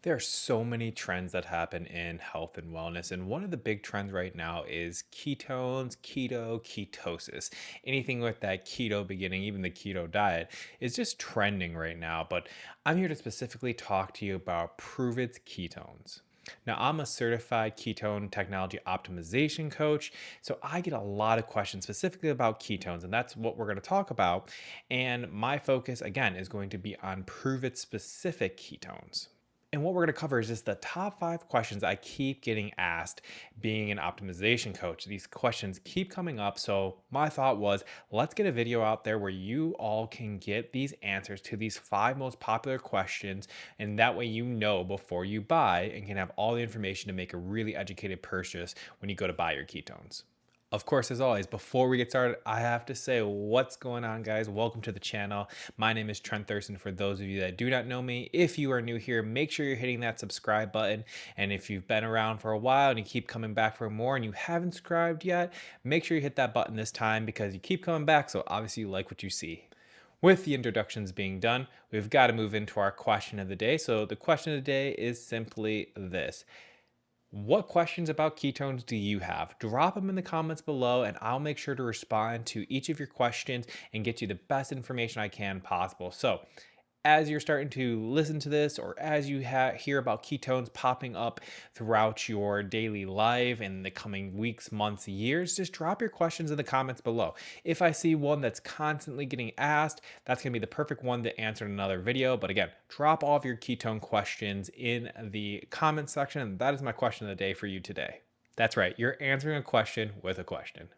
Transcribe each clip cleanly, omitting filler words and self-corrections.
There are so many trends that happen in health and wellness, and one of the big trends right now is ketones, keto, ketosis. Anything with that keto beginning, even the keto diet, is just trending right now. But I'm here to specifically talk to you about Pruvit Ketones. Now, I'm a certified ketone technology optimization coach, so I get a lot of questions specifically about ketones, and that's what we're going to talk about. And my focus, again, is going to be on Pruvit specific ketones. And what we're going to cover is just the top 5 questions I keep getting asked being an optimization coach. These questions keep coming up. So, my thought was let's get a video out there where you all can get these answers to these 5 most popular questions. And that way, you know before you buy and can have all the information to make a really educated purchase when you go to buy your ketones. Of course, as always, before we get started, I have to say what's going on, guys. Welcome to the channel. My name is Trent Thurston. For those of you that do not know me, if you are new here, make sure you're hitting that subscribe button. And if you've been around for a while and you keep coming back for more and you haven't subscribed yet, make sure you hit that button this time because you keep coming back. So obviously you like what you see. With the introductions being done, we've got to move into our question of the day. So the question of the day is simply this. What questions about ketones do you have? Drop them in the comments below, and I'll make sure to respond to each of your questions and get you the best information I can possible. So, as you're starting to listen to this, or as you hear about ketones popping up throughout your daily life in the coming weeks, months, years, just drop your questions in the comments below. If I see one that's constantly getting asked, that's going to be the perfect one to answer in another video. But again, drop all of your ketone questions in the comment section. And that is my question of the day for you today. That's right, you're answering a question with a question.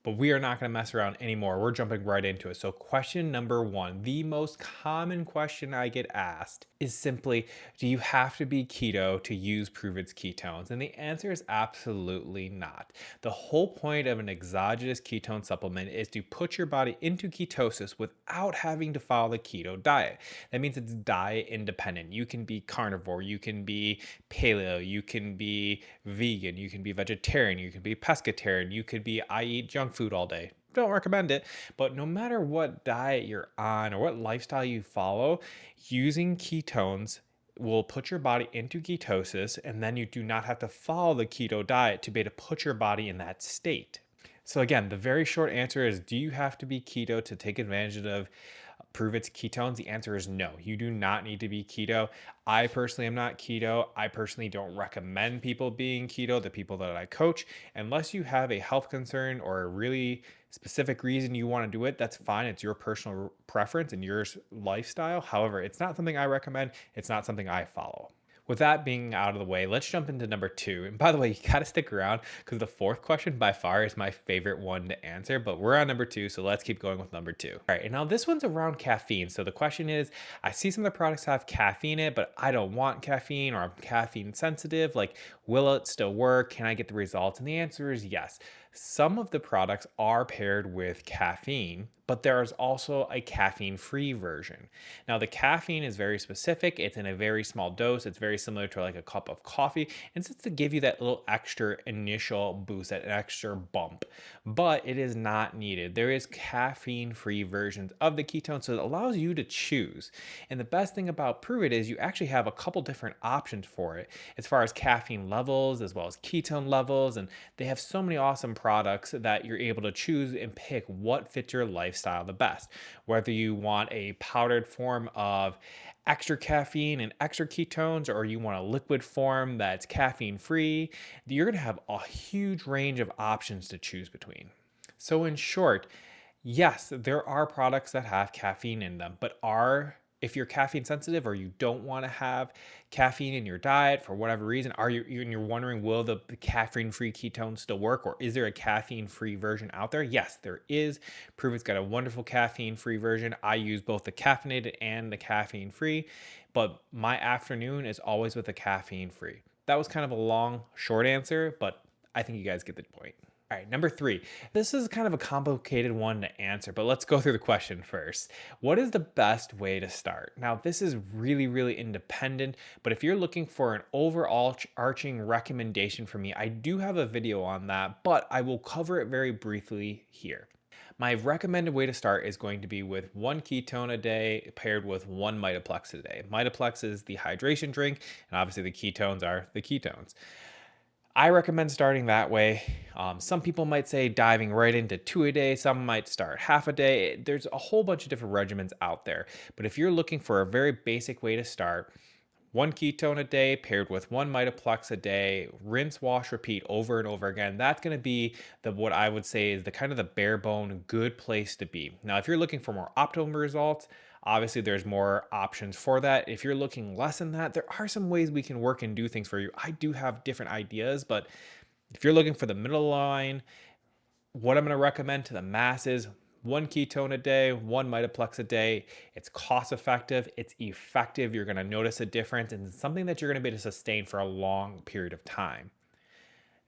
But we are not going to mess around anymore. We're jumping right into it. So, question number 1, the most common question I get asked is simply, do you have to be keto to use Pruvit's ketones? And the answer is absolutely not. The whole point of an exogenous ketone supplement is to put your body into ketosis without having to follow the keto diet. That means it's diet independent. You can be carnivore, you can be paleo, you can be vegan, you can be vegetarian, you can be pescatarian, you could be I eat junk food all day. Don't recommend it, but no matter what diet you're on or what lifestyle you follow, using ketones will put your body into ketosis, and then you do not have to follow the keto diet to be able to put your body in that state. So again, the very short answer is, do you have to be keto to take advantage of Pruvit's ketones? The answer is no. You do not need to be keto. I personally am not keto. I personally don't recommend people being keto, the people that I coach, unless you have a health concern or a really specific reason you want to do it. That's fine. It's your personal preference and your lifestyle. However, it's not something I recommend. It's not something I follow. With that being out of the way, let's jump into number 2. And by the way, you got to stick around because the 4th question by far is my favorite one to answer, but we're on number 2, so let's keep going with number 2. All right, and now this one's around caffeine. So the question is, I see some of the products have caffeine in it, but I don't want caffeine or I'm caffeine sensitive. Like, will it still work? Can I get the results? And the answer is yes. Some of the products are paired with caffeine, but there is also a caffeine-free version. Now, the caffeine is very specific. It's in a very small dose. It's very similar to like a cup of coffee. And it's just to give you that little extra initial boost, that extra bump. But it is not needed. There is caffeine-free versions of the ketone, so it allows you to choose. And the best thing about Pruvit is you actually have a couple different options for it as far as caffeine levels as well as ketone levels. And they have so many awesome products that you're able to choose and pick what fits your lifestyle the best. Whether you want a powdered form of extra caffeine and extra ketones, or you want a liquid form that's caffeine free, you're going to have a huge range of options to choose between. So, in short, yes, there are products that have caffeine in them, but if you're caffeine sensitive or you don't want to have caffeine in your diet for whatever reason, and you're wondering, will the caffeine-free ketones still work, or is there a caffeine-free version out there? Yes, there is. Pruvit's got a wonderful caffeine-free version. I use both the caffeinated and the caffeine-free, but my afternoon is always with the caffeine-free. That was kind of a long, short answer, but I think you guys get the point. All right, number 3. This is kind of a complicated one to answer, but let's go through the question first. What is the best way to start? Now, this is really, really independent, but if you're looking for an overall arching recommendation from me, I do have a video on that, but I will cover it very briefly here. My recommended way to start is going to be with one ketone a day paired with one Mitoplex a day. Mitoplex is the hydration drink, and obviously the ketones are the ketones. I recommend starting that way. Some people might say diving right into two a day. Some might start half a day. There's a whole bunch of different regimens out there. But if you're looking for a very basic way to start, one ketone a day paired with one Mitoplex a day, rinse, wash, repeat over and over again. That's going to be the what I would say is the kind of the bare bone good place to be. Now, if you're looking for more optimal results, obviously there's more options for that. If you're looking less than that, there are some ways we can work and do things for you. I do have different ideas, but if you're looking for the middle line, what I'm going to recommend to the masses, one ketone a day, one Mitoplex a day. It's cost effective, it's effective. You're going to notice a difference, and it's something that you're going to be able to sustain for a long period of time.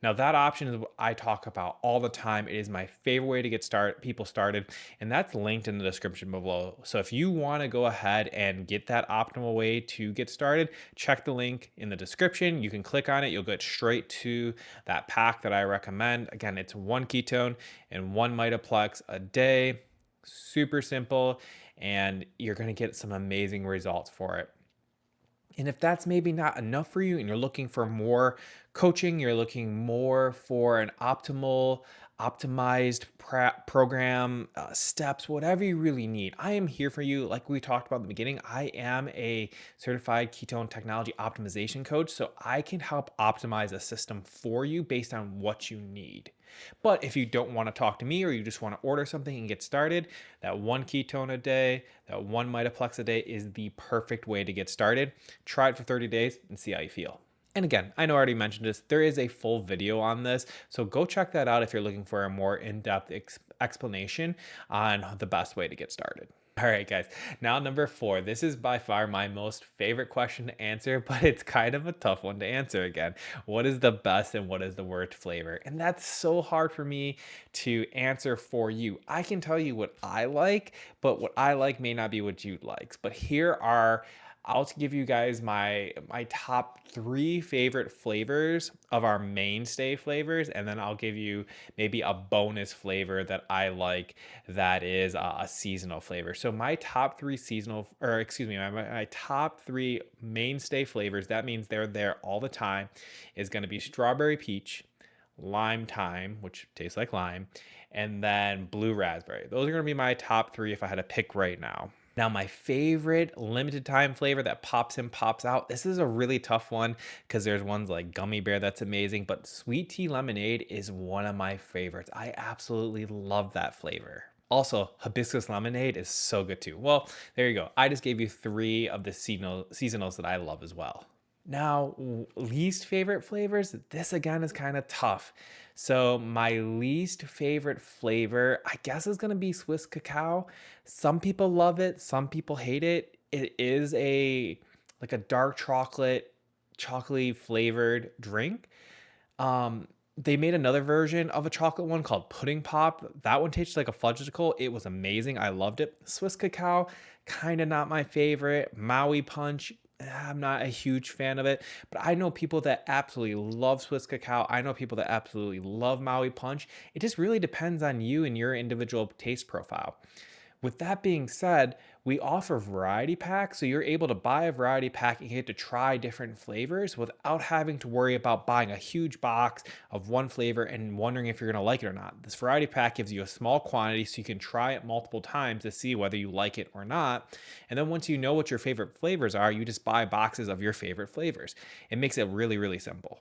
Now, that option is what I talk about all the time. It is my favorite way to get people started, and that's linked in the description below. So if you want to go ahead and get that optimal way to get started, check the link in the description. You can click on it. You'll get straight to that pack that I recommend. Again, it's one ketone and one Mitoplex a day. Super simple, and you're going to get some amazing results for it. And if that's maybe not enough for you and you're looking for more coaching, you're looking more for an optimized program, steps, whatever you really need, I am here for you. Like we talked about in the beginning, I am a certified ketone technology optimization coach. So I can help optimize a system for you based on what you need. But if you don't want to talk to me or you just want to order something and get started, that one ketone a day, that one Mitoplex a day is the perfect way to get started. Try it for 30 days and see how you feel. And again, I know I already mentioned this, there is a full video on this, so go check that out if you're looking for a more in-depth explanation on the best way to get started. All right, guys, now number 4. This is by far my most favorite question to answer, but it's kind of a tough one to answer again. What is the best and what is the worst flavor? And that's so hard for me to answer for you. I can tell you what I like, but what I like may not be what you like. But here are I'll give you guys my top 3 favorite flavors of our mainstay flavors, and then I'll give you maybe a bonus flavor that I like that is a seasonal flavor. So my top 3 seasonal, or excuse me, my top 3 mainstay flavors, that means they're there all the time, is going to be strawberry peach, lime thyme, which tastes like lime, and then blue raspberry. Those are going to be my top 3 if I had to pick right now. Now, my favorite limited time flavor that pops in, pops out. This is a really tough one because there's ones like gummy bear that's amazing, but sweet tea lemonade is one of my favorites. I absolutely love that flavor. Also, hibiscus lemonade is so good too. Well, there you go. I just gave you 3 of the seasonals that I love as well. Now, least favorite flavors, this again is kind of tough. So, my least favorite flavor, I guess, is going to be Swiss cacao. Some people love it, some people hate it. It is like a dark chocolatey flavored drink. They made another version of a chocolate one called Pudding Pop. That one tastes like a fudgicle. It was amazing. I loved it. Swiss cacao, kind of not my favorite. Maui Punch, I'm not a huge fan of it, but I know people that absolutely love Swiss cacao. I know people that absolutely love Maui Punch. It just really depends on you and your individual taste profile. With that being said, we offer variety packs, so you're able to buy a variety pack and get to try different flavors without having to worry about buying a huge box of one flavor and wondering if you're going to like it or not. This variety pack gives you a small quantity so you can try it multiple times to see whether you like it or not. And then once you know what your favorite flavors are, you just buy boxes of your favorite flavors. It makes it really, really simple.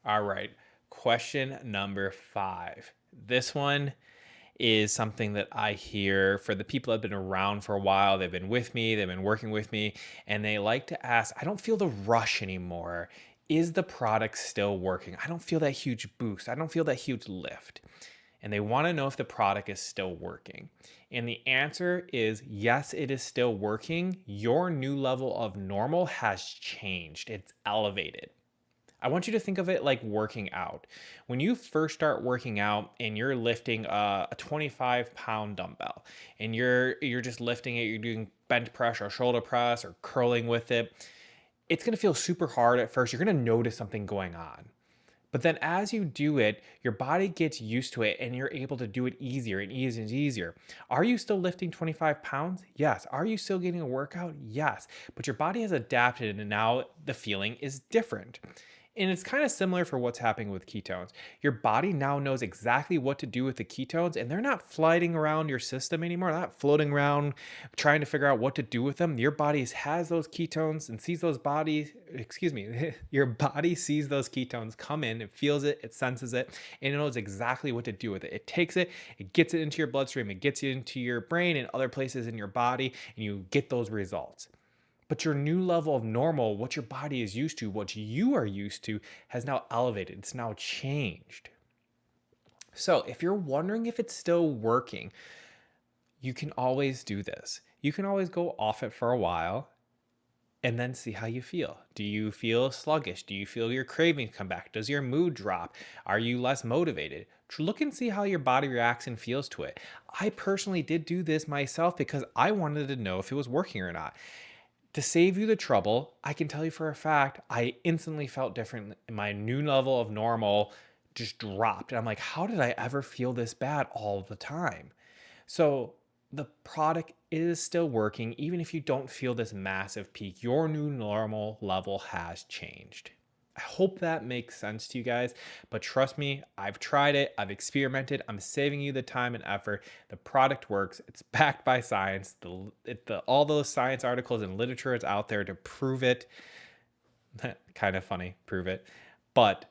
All right, question number 5. This one is something that I hear for the people that have been around for a while. They've been with me, they've been working with me, and they like to ask, I don't feel the rush anymore. Is the product still working? I don't feel that huge boost. I don't feel that huge lift. And they want to know if the product is still working. And the answer is yes, it is still working. Your new level of normal has changed, it's elevated. I want you to think of it like working out. When you first start working out and you're lifting a 25-pound dumbbell and you're just lifting it, you're doing bench press or shoulder press or curling with it, it's going to feel super hard at first. You're going to notice something going on. But then as you do it, your body gets used to it and you're able to do it easier and easier and easier. Are you still lifting 25 pounds? Yes. Are you still getting a workout? Yes. But your body has adapted and now the feeling is different. And it's kind of similar for what's happening with ketones. Your body now knows exactly what to do with the ketones, and they're not floating around your system anymore. They're not floating around trying to figure out what to do with them. Your body has those ketones and sees those bodies, excuse me, your body sees those ketones come in, it feels it, it senses it, and it knows exactly what to do with it. It takes it, it gets it into your bloodstream, it gets it into your brain and other places in your body, and you get those results. But your new level of normal, what your body is used to, what you are used to, has now elevated. It's now changed. So if you're wondering if it's still working, you can always do this. You can always go off it for a while and then see how you feel. Do you feel sluggish? Do you feel your cravings come back? Does your mood drop? Are you less motivated? Look and see how your body reacts and feels to it. I personally did do this myself because I wanted to know if it was working or not. To save you the trouble, I can tell you for a fact, I instantly felt different. My new level of normal just dropped. And I'm like, how did I ever feel this bad all the time? So the product is still working. Even if you don't feel this massive peak, your new normal level has changed. I hope that makes sense to you guys, but trust me, I've tried it, I've experimented, I'm saving you the time and effort. The product works, it's backed by science. All those science articles and literature is out there to prove it. Kind of funny, prove it. But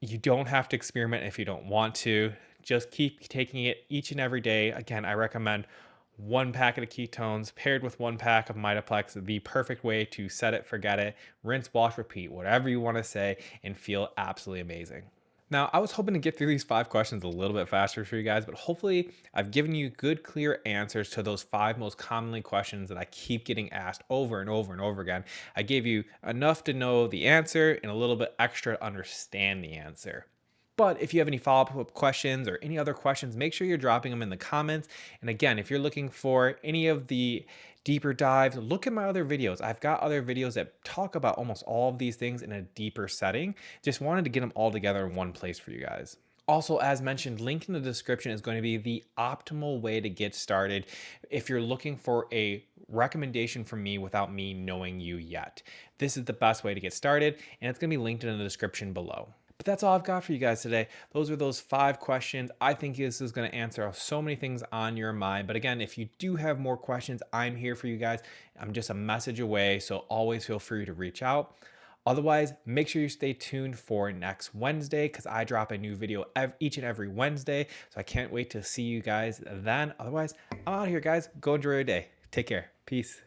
you don't have to experiment if you don't want to. Just keep taking it each and every day. Again, I recommend one packet of ketones paired with one pack of Mitoplex, the perfect way to set it, forget it, rinse, wash, repeat, whatever you want to say, and feel absolutely amazing. Now, I was hoping to get through these 5 questions a little bit faster for you guys, but hopefully I've given you good, clear answers to those 5 most commonly questions that I keep getting asked over and over and over again. I gave you enough to know the answer and a little bit extra to understand the answer. But if you have any follow-up questions or any other questions, make sure you're dropping them in the comments. And again, if you're looking for any of the deeper dives, look at my other videos. I've got other videos that talk about almost all of these things in a deeper setting. Just wanted to get them all together in one place for you guys. Also, as mentioned, link in the description is going to be the optimal way to get started if you're looking for a recommendation from me without me knowing you yet. This is the best way to get started, and it's going to be linked in the description below. But that's all I've got for you guys today. Those are those 5 questions. I think this is going to answer so many things on your mind. But again, if you do have more questions, I'm here for you guys. I'm just a message away, so always feel free to reach out. Otherwise, make sure you stay tuned for next Wednesday because I drop a new video each and every Wednesday. So I can't wait to see you guys then. Otherwise, I'm out of here, guys. Go enjoy your day. Take care. Peace.